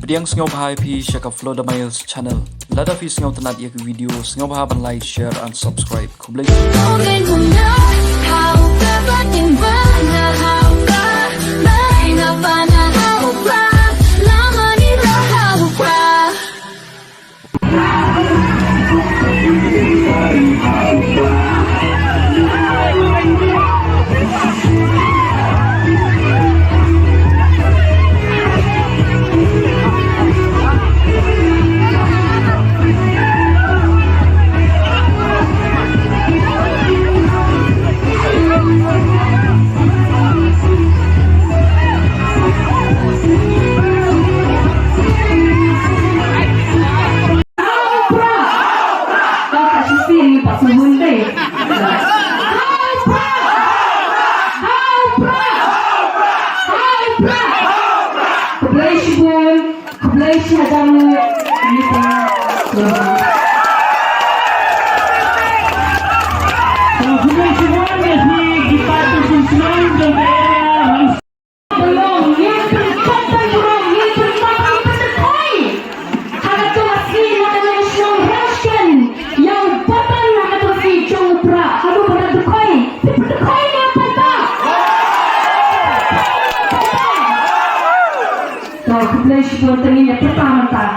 Pdiang sngewbha pi shaka FLOWDA MILES Channel. Lada fi sngewtynnad yak video sngewbha ban like, share and subscribe. Khublei Khublei Shibun, Khublei Shibun, Khublei Shibun masih dipatuhi Shnong dan daerah belum yang tercapai belum yang tercapai tercapai. Ada tu masih namanya Shnong Rangshken yang batang ada tu si Prah. Aduh pada tercapai, tercapai ni apa tak? Khublei Shibun teringat pertama tak.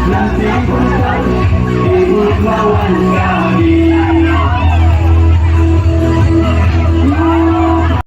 Nanti pun tahu ibu lawan kau.